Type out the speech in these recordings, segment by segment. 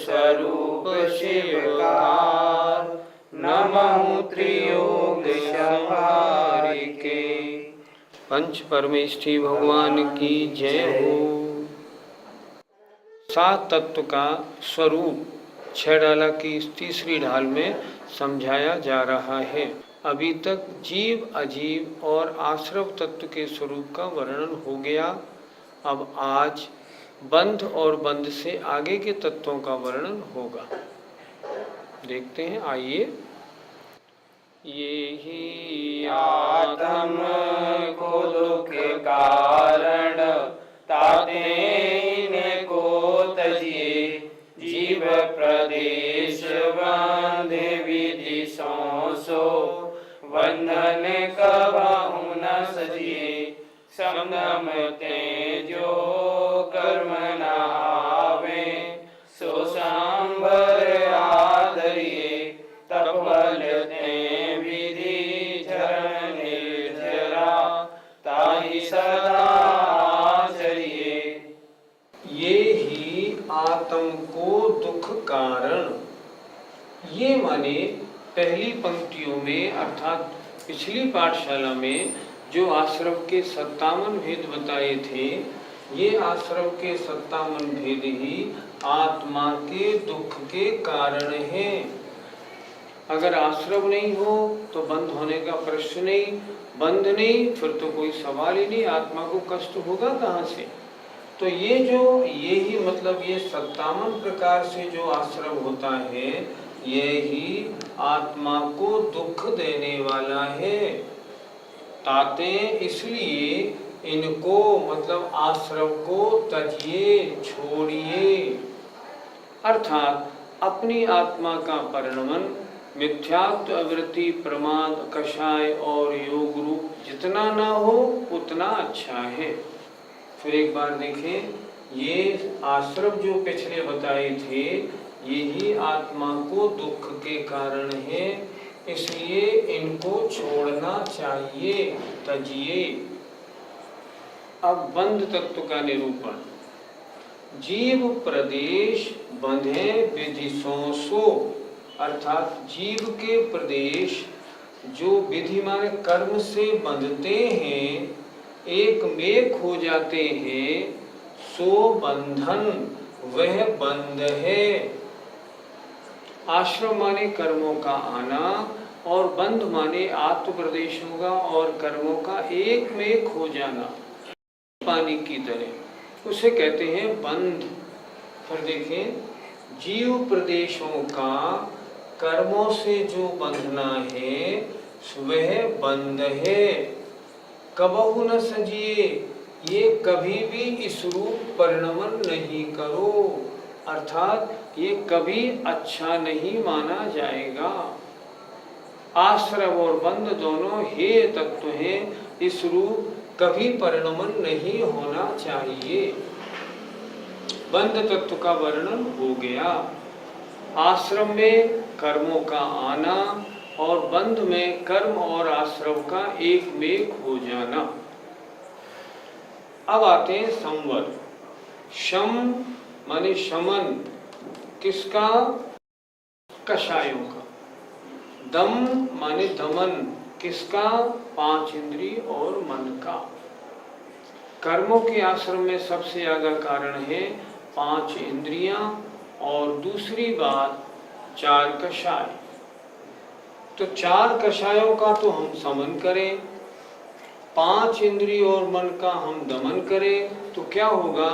स्वरूप शिवकार, नमः त्रियोग संहारिके। पंच परमेष्ठी भगवान की जय हो। सात तत्व का स्वरूप छह डाला की इस तीसरी ढाल में समझाया जा रहा है। अभी तक जीव, अजीव और आश्रव तत्व के स्वरूप का वर्णन हो गया। अब आज बंध और बंध से आगे के तत्वों का वर्णन होगा। देखते हैं, आइए। ये ही आत्म को दुख कारण, ताते इनको तजिए, जीव प्रदेश बंध विधि सो, बंधन कबहु न सजिए, संगम ते जो कर्म न आवे, सो सांबर आदरिए, तपबल ते विधि झरण निर्जरा, ताहि सदा आचरिए। ये ही आत्म को दुख कारण, ये माने पहली पंक्तियों में अर्थात पिछली पाठशाला में जो आश्रम के 57 भेद बताए थे, ये आश्रम के 57 भेद ही आत्मा के दुख के कारण हैं। अगर आश्रम नहीं हो तो बंध होने का प्रश्न नहीं, बंध नहीं फिर तो कोई सवाल ही नहीं, आत्मा को कष्ट होगा कहाँ से। तो ये ही मतलब ये 57 प्रकार से जो आश्रम होता है, ये ही आत्मा को दुख देने वाला है। ताते इसलिए इनको मतलब आश्रम को तजिए, छोड़िए, अर्थात अपनी आत्मा का परिणमन मिथ्यात्व, अवृत्ति, प्रमाद, कषाय और योग रूप जितना ना हो उतना अच्छा है। फिर एक बार देखें, ये आश्रम जो पिछले बताए थे, यही आत्मा को दुख के कारण है, इसलिए इनको छोड़ना चाहिए, तजिए। अब बंध तत्व का निरूपण। जीव प्रदेश बंधे विधि सो, अर्थात जीव के प्रदेश जो विधि माने कर्म से बंधते हैं, एक में खो जाते हैं, सो बंधन वह बंध है। आश्रम माने कर्मों का आना और बंध माने आत्म प्रदेश होगा और कर्मों का एक में खो जाना, पानी की तरह, उसे कहते हैं बंध। फिर देखें, जीव प्रदेशों का कर्मों से जो बंधना है वह बंध है। कबहु न सजिए, ये कभी भी इस रूप परिणमन नहीं करो, अर्थात ये कभी अच्छा नहीं माना जाएगा। आश्रम और बंध दोनों हे तत्व हैं, इस रूप कभी परिणमन नहीं होना चाहिए। बंध तत्व का वर्णन हो गया। आश्रम में कर्मों का आना और बंध में कर्म और आश्रम का एक में खो जाना। अब आते हैं संवर। शम माने शमन, किसका? कषायों का। दम माने दमन, किसका? 5 इंद्रिय और मन का। कर्मों के आश्रम में सबसे ज्यादा कारण है 5 इंद्रियां और दूसरी बात 4 कषाय। तो 4 कषायों का तो हम समन करें, 5 इंद्रिय और मन का हम दमन करें, तो क्या होगा?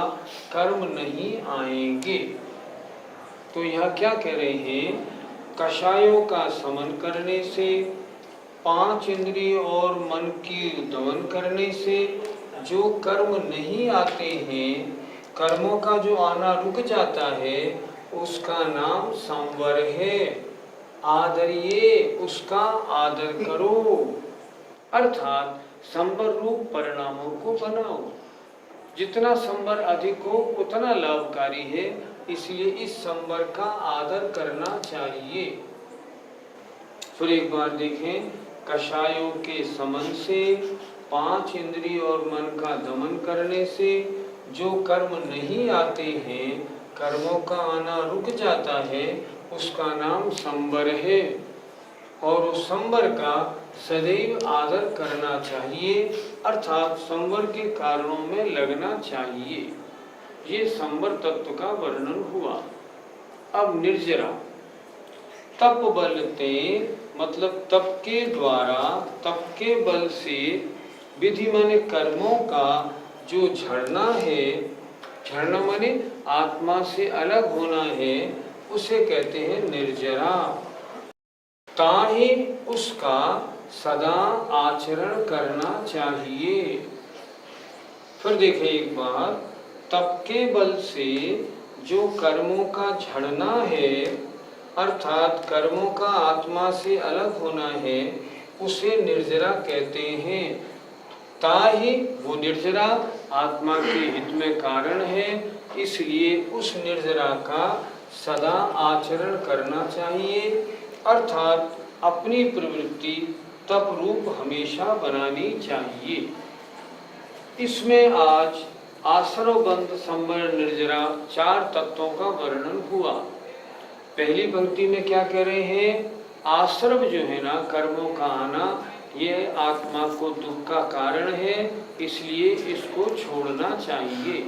कर्म नहीं आएंगे। तो यह क्या कह रहे हैं? कषायों का समन करने से, 5 इंद्रिय और मन की दमन करने से जो कर्म नहीं आते हैं, कर्मों का जो आना रुक जाता है, उसका नाम संवर है। आदरिए, उसका आदर करो, अर्थात संवर रूप परिणामों को बनाओ। जितना संवर अधिक हो उतना लाभकारी है, इसलिए इस संवर का आदर करना चाहिए। फिर एक बार देखें, कषायों के समन से, 5 इंद्रिय और मन का दमन करने से जो कर्म नहीं आते हैं, कर्मों का आना रुक जाता है उसका नाम संवर है, और उस संवर का सदैव आदर करना चाहिए, अर्थात संवर के कारणों में लगना चाहिए। ये संवर तत्व का वर्णन हुआ। अब निर्जरा, तप बल ते मतलब तप के द्वारा, तप के बल से, विधि माने कर्मों का जो झड़ना है, झड़ना माने आत्मा से अलग होना है, उसे कहते हैं निर्जरा। ताहि उसका सदा आचरण करना चाहिए। फिर देखें एक बार, तप के बल से जो कर्मों का झड़ना है, अर्थात कर्मों का आत्मा से अलग होना है, उसे निर्जरा कहते हैं। ताहि वो निर्जरा आत्मा के हित में कारण है, इसलिए उस निर्जरा का सदा आचरण करना चाहिए, अर्थात अपनी प्रवृत्ति तप रूप हमेशा बनानी चाहिए। इसमें आज आश्रव बंध संवर निर्जरा 4 तत्वों का वर्णन हुआ। पहली पंक्ति में क्या कह रहे हैं? आश्रव जो है ना, कर्मों का आना, ये आत्मा को दुख का कारण है, इसलिए इसको छोड़ना चाहिए।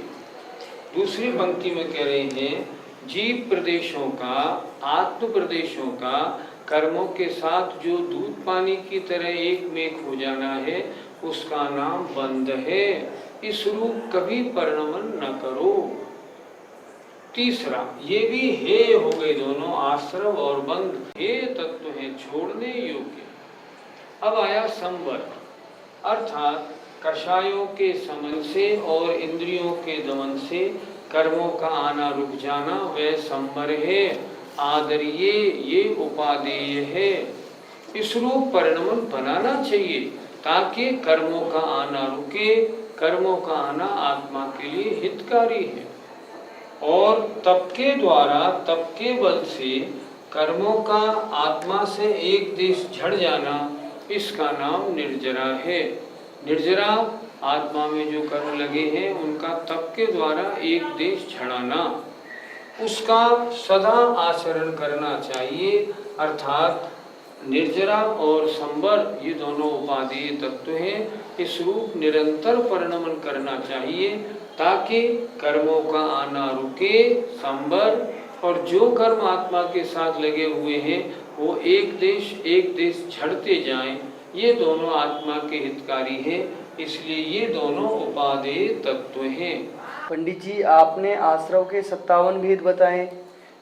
दूसरी पंक्ति में कह रहे हैं जीव प्रदेशों का, आत्म प्रदेशों का कर्मों के साथ जो दूध पानी की तरह एक मेघ हो जाना है, उसका नाम बंध है। इस रूप कभी परिणमन न करो। तीसरा, ये भी हे हो गए दोनों, आश्रव और बंध हे तत्व हैं, छोड़ने योग्य। अब आया संवर, अर्थात कषायों के समन से और इंद्रियों के दमन से कर्मों का आना रुक जाना, वह संवर है, आदरणीय, ये उपादेय है। इस रूप परिणमन बनाना चाहिए ताकि कर्मों का आना रुके। कर्मों का आना आत्मा के लिए हितकारी है, और तप के द्वारा, तप के बल से कर्मों का आत्मा से एक देश झड़ जाना, इसका नाम निर्जरा है। निर्जरा आत्मा में जो कर्म लगे हैं उनका तप के द्वारा एक देश झड़ाना, उसका सदा आचरण करना चाहिए, अर्थात निर्जरा और संवर ये दोनों उपादेय तत्व हैं। इस रूप निरंतर परिणमन करना चाहिए ताकि कर्मों का आना रुके, संवर, और जो कर्म आत्मा के साथ लगे हुए हैं वो एक देश झड़ते जाएं। ये दोनों आत्मा के हितकारी हैं, इसलिए ये दोनों उपादेय तत्व हैं। पंडित जी, आपने आश्रव के 57 भेद बताए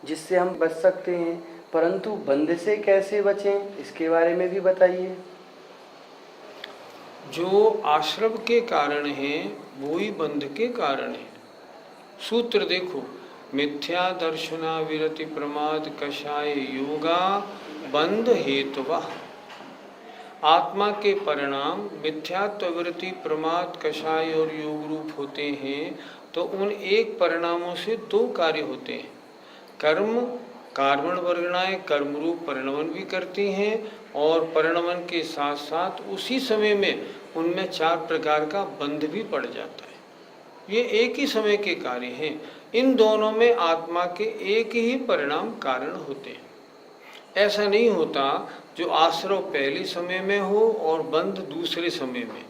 जिससे हम बच सकते हैं, परंतु बंध से कैसे बचें, इसके बारे में भी बताइए। जो आश्रव के कारण है वो ही बंध के कारण है। सूत्र देखो, मिथ्या दर्शना विरति प्रमाद कषाय योगा बंध हेतुवा। आत्मा के परिणाम मिथ्यात्व, वृत्ति, प्रमाद, कषाय और योग रूप होते हैं, तो उन एक परिणामों से 2 कार्य होते हैं। कर्म, कार्बण वर्गणाएं कर्म रूप परिणमन भी करती हैं, और परिणमन के साथ साथ उसी समय में उनमें 4 प्रकार का बंध भी पड़ जाता है। ये एक ही समय के कार्य हैं। इन दोनों में आत्मा के एक ही परिणाम कारण होते हैं। ऐसा नहीं होता जो आश्रव पहले समय में हो और बंध दूसरे समय में।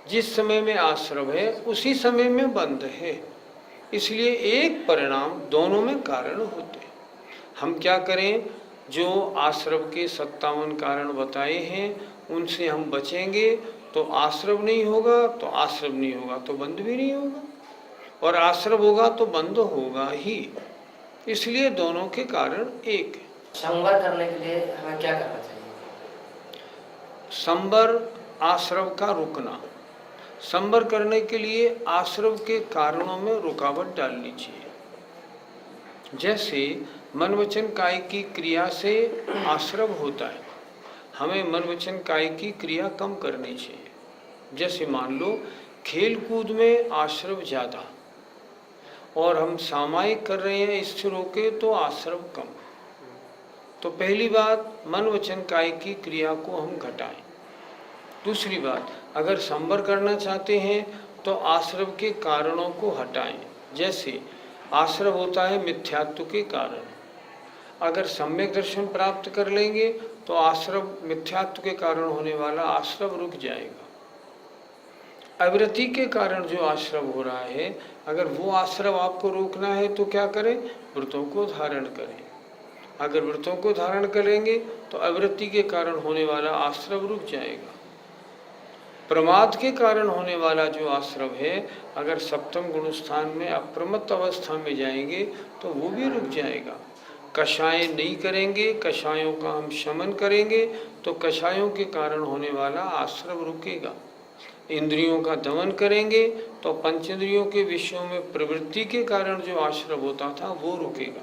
जिस समय में आश्रव है उसी समय में बंध है, इसलिए एक परिणाम दोनों में कारण होते हैं। हम क्या करें? जो आश्रव के 57 कारण बताए हैं उनसे हम बचेंगे तो आश्रव नहीं होगा, तो आश्रव नहीं होगा तो बंध भी नहीं होगा, और आश्रव होगा तो बंध होगा ही। इसलिए दोनों के कारण एक है। संवर करने के लिए हमें क्या करना चाहिए? संवर आश्रव का रुकना। संवर करने के लिए आश्रव के कारणों में रुकावट डालनी चाहिए। जैसे मन वचन काय की क्रिया से आश्रव होता है, हमें मन वचन काय की क्रिया कम करनी चाहिए। जैसे मान लो खेल कूद में आश्रव ज़्यादा और हम सामायिक कर रहे हैं, इससे रोके तो आश्रव कम। तो पहली बात, मन वचन काय की क्रिया को हम घटाएं। दूसरी बात, अगर संवर करना चाहते हैं तो आश्रव के कारणों को हटाएं। जैसे आश्रव होता है मिथ्यात्व के कारण। अगर सम्यक दर्शन प्राप्त कर लेंगे तो आश्रव, मिथ्यात्व के कारण होने वाला आश्रव रुक जाएगा। अवृत्ति के कारण जो आश्रव हो रहा है, अगर वो आश्रव आपको रोकना है तो क्या करें? व्रतों को धारण करें। अगर व्रतों को धारण करेंगे तो अवृत्ति के कारण होने वाला आश्रव रुक जाएगा। प्रमाद के कारण होने वाला जो आश्रव है, अगर सप्तम गुण स्थान में अप्रमत्त अवस्था में जाएंगे तो वो भी रुक जाएगा। कषाय नहीं करेंगे, कषायों का हम शमन करेंगे तो कषायों के कारण होने वाला आश्रव रुकेगा। इंद्रियों का दमन करेंगे तो पंचेंद्रियों के विषयों में प्रवृत्ति के कारण जो आश्रव होता था वो रुकेगा।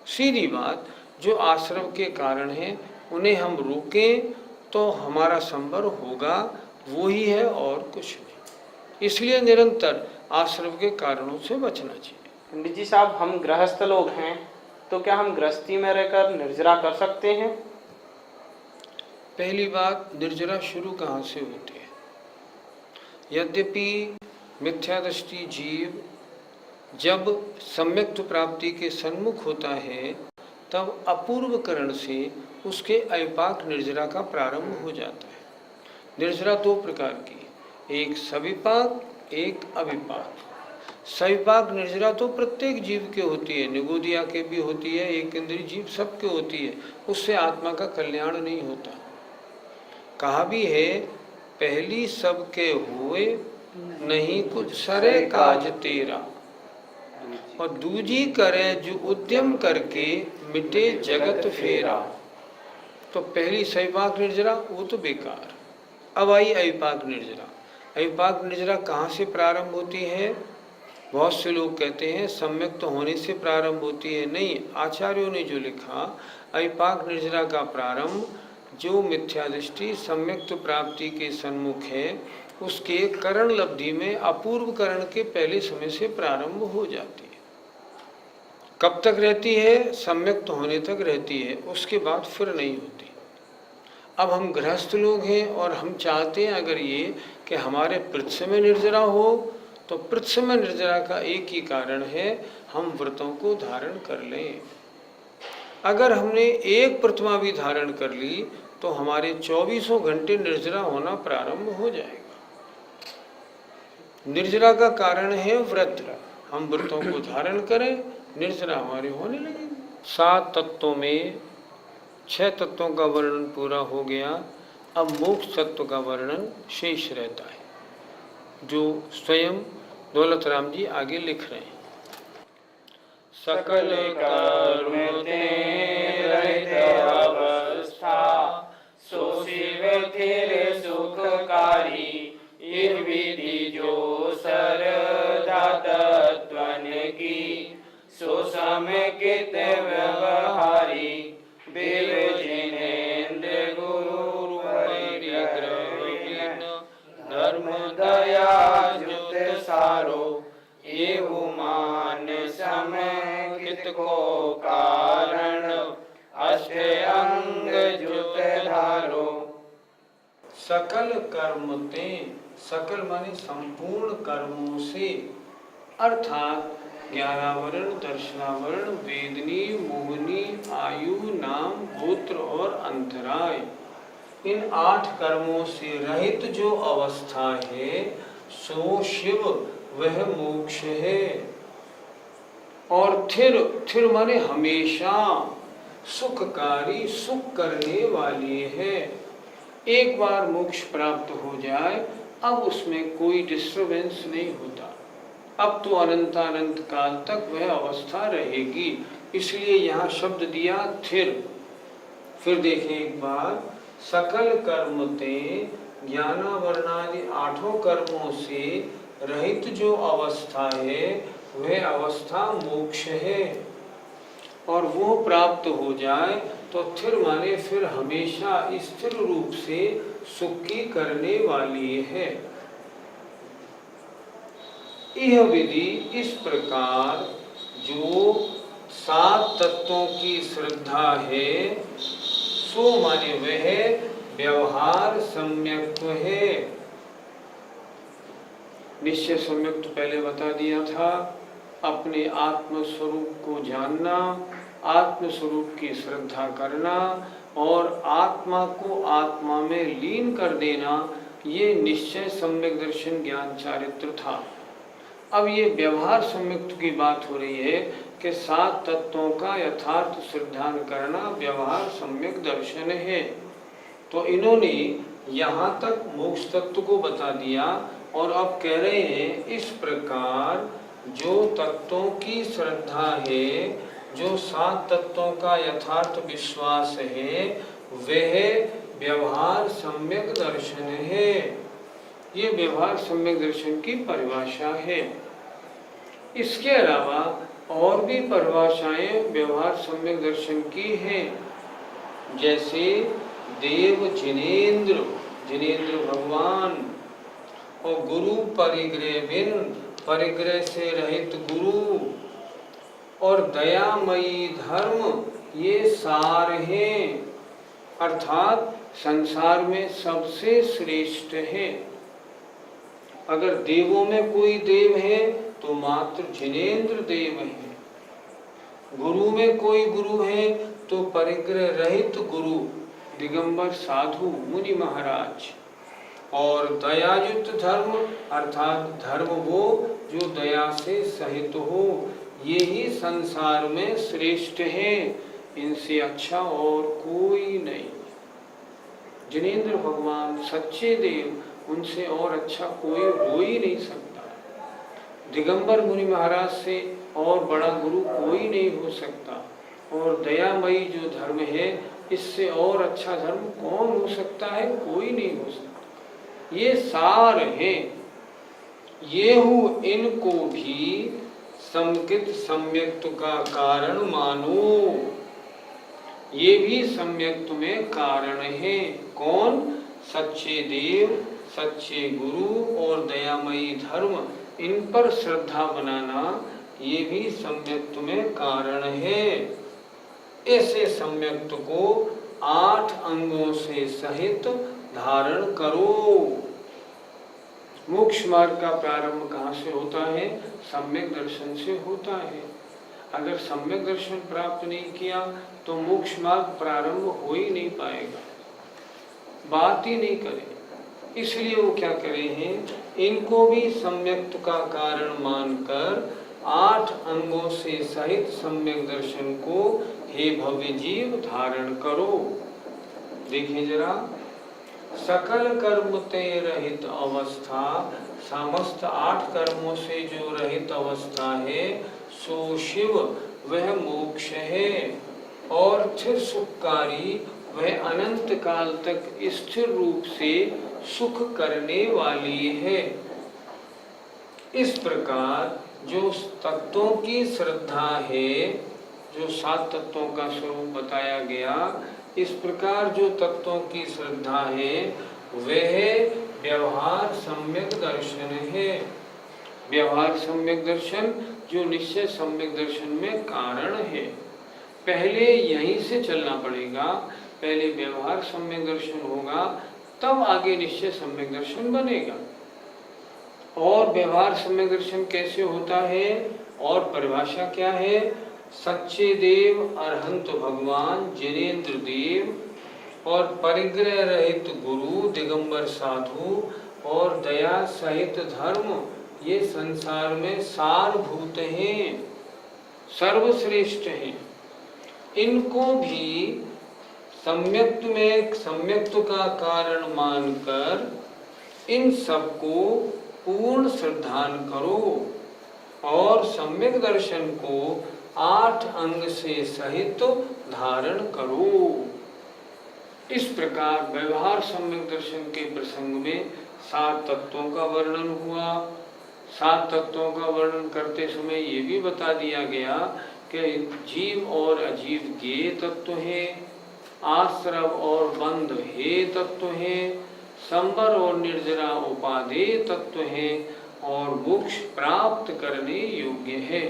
सीधी बात, जो आश्रव के कारण है उन्हें हम रोकें तो हमारा संवर होगा, वो ही है और कुछ नहीं। इसलिए निरंतर आश्रव के कारणों से बचना चाहिए। पंडित जी साहब, हम गृहस्थ लोग हैं तो क्या हम गृहस्थी में रहकर निर्जरा कर सकते हैं? पहली बात, निर्जरा शुरू कहाँ से होती है? यद्यपि मिथ्यादृष्टि जीव जब सम्यक्त प्राप्ति के सन्मुख होता है तब अपूर्व करण से उसके अविपाक निर्जरा का प्रारंभ हो जाता है। निर्जरा दो प्रकार की, एक सविपाक, एक अविपाक। सविपाक निर्जरा तो प्रत्येक जीव के होती है, निगोदिया के भी होती है, एक इंद्रिय जीव सबके होती है, उससे आत्मा का कल्याण नहीं होता। कहा भी है, पहली सबके हुए नहीं कुछ सरे काज तेरा, और दूजी करे जो उद्यम करके मिटे जगत फेरा। तो पहली सविपाक निर्जरा वो तो बेकार। अब आई अविपाक निर्जरा। अविपाक निर्जरा कहाँ से प्रारंभ होती है? बहुत से लोग कहते हैं सम्यक्त होने से प्रारंभ होती है। नहीं, आचार्यों ने जो लिखा, अविपाक निर्जरा का प्रारंभ जो मिथ्यादृष्टि सम्यक्त प्राप्ति के सन्मुख है उसके करण लब्धि में अपूर्व करण के पहले समय से प्रारंभ हो जाती है। कब तक रहती है? सम्यक्त होने तक रहती है, उसके बाद फिर नहीं होती। अब हम गृहस्थ लोग हैं और हम चाहते हैं अगर ये कि हमारे पृथ्वी निर्जरा हो, तो पृथ्वी निर्जरा का एक ही कारण है, हम व्रतों को धारण कर लें। अगर हमने एक प्रतिमा भी धारण कर ली तो हमारे 24 घंटे निर्जरा होना प्रारंभ हो जाएगा। निर्जरा का कारण है व्रत। हम व्रतों को धारण करें, निर्जरा हमारे होने लगेगी। 7 तत्वों में 6 तत्वों का वर्णन पूरा हो गया। अब मोक्ष तत्व का वर्णन शेष रहता है, जो स्वयं दौलत राम जी आगे लिख रहे हैं। सकल कर्म ते रहित अवस्था, सो शिव तेरे सुखकारी, यह विधि जो सरदा तत्वन की, सो समेकित व्यवहारी, देव जिनेन्द्र गुरु परिग्रह, धर्म दया जुत सारो, ये मान समेकित को कारण, अष्ट अंग जुत धारो। सकल कर्म ते, सकल माने संपूर्ण कर्मों से, अर्थात ज्ञानावरण, दर्शनावरण, वेदनी, मोहनी, आयु, नाम, गोत्र और अंतराय, इन 8 कर्मों से रहित जो अवस्था है सो शिव वह मोक्ष है। और थिर माने हमेशा सुखकारी, सुख करने वाली है। एक बार मोक्ष प्राप्त हो जाए अब उसमें कोई डिस्टर्बेंस नहीं होता, अब तो अनंतानंत काल तक वह अवस्था रहेगी। इसलिए यहाँ शब्द दिया थिर। फिर देखें एक बार, सकल कर्म ते, ज्ञानावरणादि 8 कर्मों से रहित जो अवस्था है वह अवस्था मोक्ष है। और वो प्राप्त हो जाए तो थिर माने फिर हमेशा स्थिर रूप से सुख की करने वाली है। यह विधि इस प्रकार जो 7 तत्वों की श्रद्धा है सो माने वह व्यवहार सम्यक्त्व है। निश्चय सम्यक्त्व पहले बता दिया था। अपने आत्म स्वरूप को जानना, आत्म स्वरूप की श्रद्धा करना और आत्मा को आत्मा में लीन कर देना, ये निश्चय सम्यक दर्शन ज्ञान चारित्र था। अब ये व्यवहार सम्यक्त की बात हो रही है कि 7 तत्वों का यथार्थ श्रद्धान करना व्यवहार सम्यक दर्शन है। तो इन्होंने यहाँ तक मोक्ष तत्व को बता दिया और अब कह रहे हैं इस प्रकार जो तत्वों की श्रद्धा है, जो 7 तत्वों का यथार्थ विश्वास है, वह व्यवहार सम्यक दर्शन है। ये व्यवहार सम्यक दर्शन की परिभाषा है। इसके अलावा और भी परिभाषाएं व्यवहार सम्यक दर्शन की हैं, जैसे देव जिनेंद्र, जिनेंद्र भगवान, और गुरु परिग्रह बिन, परिग्रह से रहित गुरु, और दयामयी धर्म, ये सार हैं, अर्थात संसार में सबसे श्रेष्ठ है। अगर देवों में कोई देव है तो मात्र जिनेंद्र देव है, गुरु में कोई गुरु है तो परिग्रह रहित गुरु दिगंबर साधु मुनि महाराज, और दयायुक्त धर्म अर्थात धर्म वो जो दया से सहित हो, ये ही संसार में श्रेष्ठ है, इनसे अच्छा और कोई नहीं। जिनेंद्र भगवान सच्चे देव, उनसे और अच्छा कोई हो ही नहीं सकता। दिगंबर मुनि महाराज से और बड़ा गुरु कोई नहीं हो सकता, और दयामयी जो धर्म है, इससे और अच्छा धर्म कौन हो सकता है? कोई नहीं हो सकता। ये सार है। ये हूँ इनको भी समकित सम्यक्त्व का कारण मानो, ये भी सम्यक्त्व में कारण है। कौन? सच्चे देव, सच्चे गुरु और दयामयी धर्म, इन पर श्रद्धा बनाना ये भी सम्यक्त्व में कारण है। ऐसे सम्यक्त्व को 8 अंगों से सहित धारण करो। मोक्ष मार्ग का प्रारंभ कहाँ से होता है? सम्यक दर्शन से होता है। अगर सम्यक दर्शन प्राप्त नहीं किया तो मोक्ष मार्ग प्रारंभ हो ही नहीं पाएगा, बात ही नहीं करे। इसलिए वो क्या करे हैं, इनको भी सम्यक्त्व का कारण मानकर 8 अंगों से सहित सम्यक दर्शन को हे भव्य जीव धारण करो। देखिए जरा, सकल कर्म ते रहित अवस्था, समस्त 8 कर्मों से जो रहित अवस्था है, सो शिव वह मोक्ष है, और स्थिर सुखकारी वह अनंत काल तक स्थिर रूप से सुख करने वाली है। इस प्रकार जो तत्वों की श्रद्धा है, जो 7 तत्वों का स्वरूप बताया गया, इस प्रकार जो तत्वों की श्रद्धा है वह व्यवहार सम्यक दर्शन है। व्यवहार सम्यक दर्शन जो निश्चय सम्यक दर्शन में कारण है। पहले यहीं से चलना पड़ेगा, पहले व्यवहार सम्यक दर्शन होगा, तब आगे निश्चय सम्यक दर्शन बनेगा। और व्यवहार सम्यक दर्शन कैसे होता है और परिभाषा क्या है? सच्चे देव अरहंत भगवान जिनेंद्र देव और परिग्रह रहित गुरु दिगंबर साधु और दया सहित धर्म, ये संसार में सारभूत हैं, सर्वश्रेष्ठ हैं। इनको भी सम्यक्त्व में सम्यक्त्व का कारण मानकर इन सबको पूर्ण श्रद्धान करो और सम्यक दर्शन को 8 अंग से सहित धारण करो। इस प्रकार व्यवहार सम्यक दर्शन के प्रसंग में 7 तत्वों का वर्णन हुआ। 7 तत्वों का वर्णन करते समय ये भी बता दिया गया कि जीव और अजीव ज्ञेय तत्व है, आश्रव और बंध हे तत्व है, संबर और निर्जरा उपादेय तत्व है, और मोक्ष प्राप्त करने योग्य है।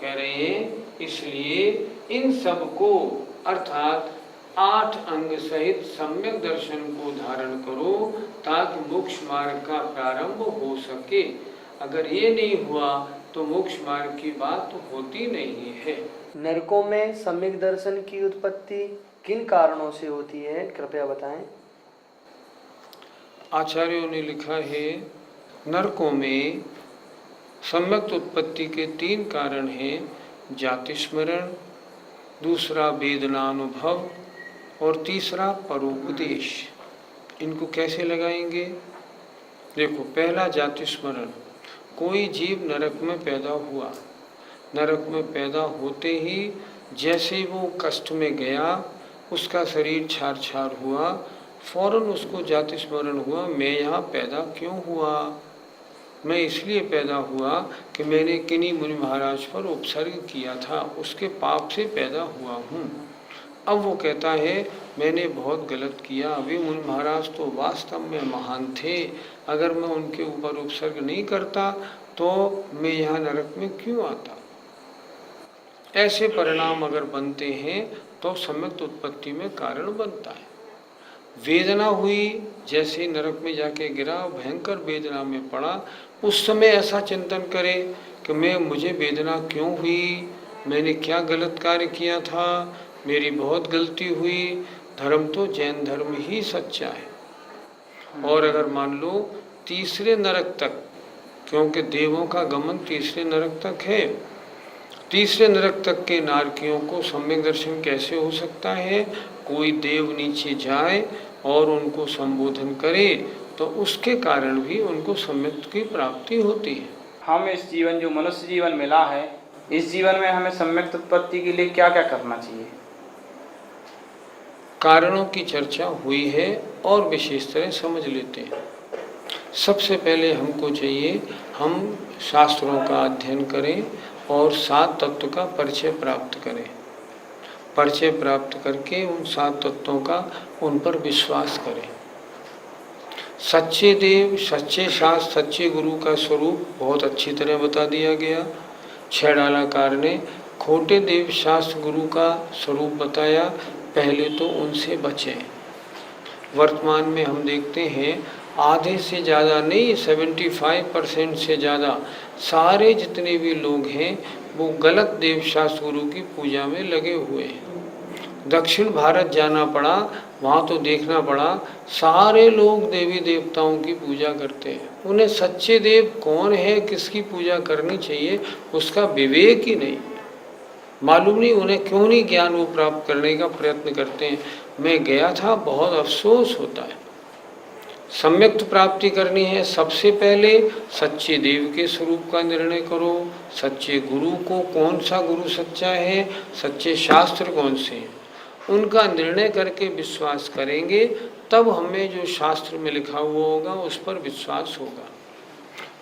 कह रहे हैं इसलिए इन सब को अर्थात 8 अंग सहित सम्यक दर्शन को धारण करो ताकि मोक्ष मार्ग का प्रारंभ हो सके। अगर ये नहीं हुआ तो मोक्ष मार्ग की बात होती नहीं है। नरकों में सम्यक दर्शन की उत्पत्ति किन कारणों से होती है, कृपया बताएं। आचार्यों ने लिखा है, नरकों में सम्यक उत्पत्ति के 3 कारण हैं, जाति स्मरण, दूसरा वेदनानुभव और तीसरा परोपदेश। इनको कैसे लगाएंगे? देखो, पहला जाति स्मरण। कोई जीव नरक में पैदा हुआ, नरक में पैदा होते ही जैसे वो कष्ट में गया, उसका शरीर छार छार हुआ, फौरन उसको जाति स्मरण हुआ, मैं यहाँ पैदा क्यों हुआ? मैं इसलिए पैदा हुआ कि मैंने किन्हीं मुनि महाराज पर उपसर्ग किया था, उसके पाप से पैदा हुआ हूँ। अब वो कहता है मैंने बहुत गलत किया, अभी मुनि महाराज तो वास्तव में महान थे, अगर मैं उनके ऊपर उपसर्ग नहीं करता तो मैं यहाँ नरक में क्यों आता? ऐसे परिणाम अगर बनते हैं तो सम्यक उत्पत्ति में कारण बनता है। वेदना हुई, जैसे नरक में जाके गिरा, भयंकर वेदना में पड़ा, उस समय ऐसा चिंतन करे कि मुझे वेदना क्यों हुई, मैंने क्या गलत कार्य किया था, मेरी बहुत गलती हुई, धर्म तो जैन धर्म ही सच्चा है। और अगर मान लो तीसरे नरक तक, क्योंकि देवों का गमन तीसरे नरक तक है, तीसरे नरक तक के नारकियों को सम्यक दर्शन कैसे हो सकता है? कोई देव नीचे जाए और उनको संबोधन करे तो उसके कारण भी उनको सम्यक की प्राप्ति होती है। हम इस जीवन, जो मनुष्य जीवन मिला है, इस जीवन में हमें सम्यक उत्पत्ति के लिए क्या क्या करना चाहिए? कारणों की चर्चा हुई है और विशेष तरह समझ लेते हैं। सबसे पहले हमको चाहिए हम शास्त्रों का अध्ययन करें और 7 तत्व का परिचय प्राप्त करें। परिचय प्राप्त करके उन 7 तत्वों का उन पर विश्वास करें। सच्चे देव, सच्चे शास्त्र, सच्चे गुरु का स्वरूप बहुत अच्छी तरह बता दिया गया। छैडालाकार ने खोटे देव शास्त्र गुरु का स्वरूप बताया, पहले तो उनसे बचें। वर्तमान में हम देखते हैं आधे से ज़्यादा नहीं, 75% से ज़्यादा सारे जितने भी लोग हैं वो गलत देव शास्त्र गुरु की पूजा में लगे हुए हैं। दक्षिण भारत जाना पड़ा, वहाँ तो देखना पड़ा सारे लोग देवी देवताओं की पूजा करते हैं। उन्हें सच्चे देव कौन है, किसकी पूजा करनी चाहिए, उसका विवेक ही नहीं, मालूम नहीं उन्हें क्यों नहीं ज्ञान वो प्राप्त करने का प्रयत्न करते हैं। मैं गया था, बहुत अफसोस होता है। सम्यक प्राप्ति करनी है, सबसे पहले सच्चे देव के स्वरूप का निर्णय करो। सच्चे गुरु को, कौन सा गुरु सच्चा है, सच्चे शास्त्र कौन से हैं, उनका निर्णय करके विश्वास करेंगे, तब हमें जो शास्त्र में लिखा हुआ होगा उस पर विश्वास होगा।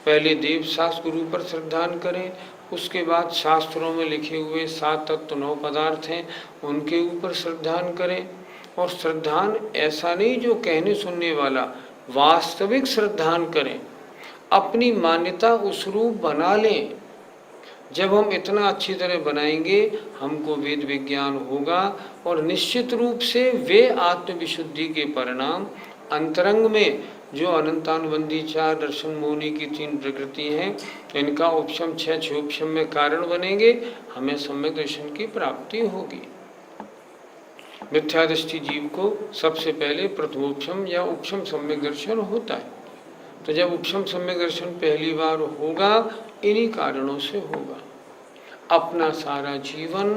पहले देव शास्त्र गुरु पर श्रद्धान करें, उसके बाद शास्त्रों में लिखे हुए 7 तत्व 9 पदार्थ हैं उनके ऊपर श्रद्धान करें। और श्रद्धान ऐसा नहीं जो कहने सुनने वाला, वास्तविक श्रद्धान करें, अपनी मान्यता उस रूप बना लें। जब हम इतना अच्छी तरह बनाएंगे हमको वेद विज्ञान होगा और निश्चित रूप से वे आत्मविशुद्धि के परिणाम अंतरंग में जो अनंतानुबंधी 4 दर्शन मोहनी की 3 प्रकृति हैं, इनका उपशम 6 उपशम में कारण बनेंगे, हमें सम्यक दर्शन की प्राप्ति होगी। मिथ्यादृष्टि जीव को सबसे पहले प्रथमोपशम या उपशम सम्यक दर्शन होता है। तो जब उपशम सम्यक दर्शन पहली बार होगा, इन्हीं कारणों से होगा। अपना सारा जीवन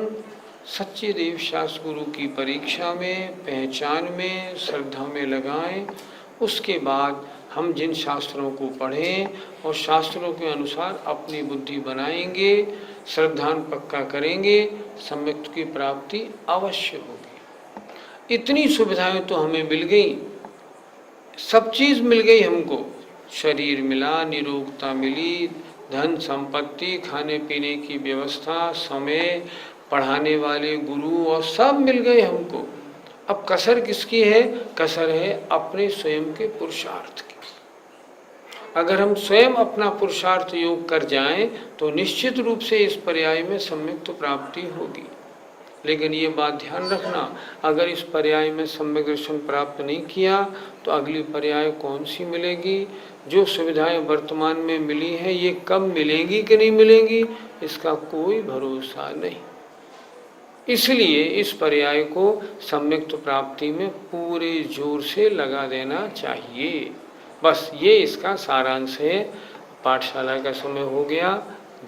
सच्चे देव शास्त्र गुरु की परीक्षा में, पहचान में, श्रद्धा में लगाएं। उसके बाद हम जिन शास्त्रों को पढ़ें और शास्त्रों के अनुसार अपनी बुद्धि बनाएंगे, श्रद्धान पक्का करेंगे, सम्यक की प्राप्ति अवश्य होगी। इतनी सुविधाएं तो हमें मिल गई, सब चीज़ मिल गई हमको, शरीर मिला, निरोगता मिली, धन संपत्ति, खाने पीने की व्यवस्था, समय, पढ़ाने वाले गुरु और सब मिल गए हमको। अब कसर किसकी है? कसर है अपने स्वयं के पुरुषार्थ की। अगर हम स्वयं अपना पुरुषार्थ योग कर जाएं तो निश्चित रूप से इस पर्याय में सम्यक प्राप्ति होगी। लेकिन ये बात ध्यान रखना, अगर इस पर्याय में सम्यक दर्शन प्राप्त नहीं किया तो अगली पर्याय कौन सी मिलेगी? जो सुविधाएं वर्तमान में मिली हैं ये कब मिलेंगी कि नहीं मिलेंगी, इसका कोई भरोसा नहीं। इसलिए इस पर्याय को सम्यक प्राप्ति में पूरे जोर से लगा देना चाहिए। बस ये इसका सारांश है। पाठशाला का समय हो गया।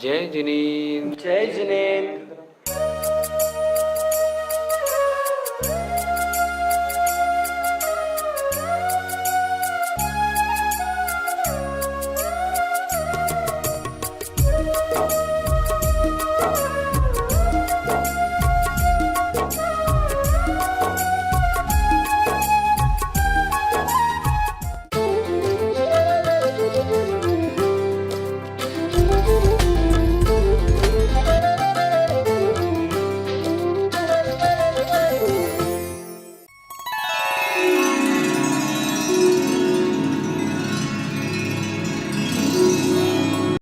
जय जिनेन्द्र। जय जिनेन्द्र।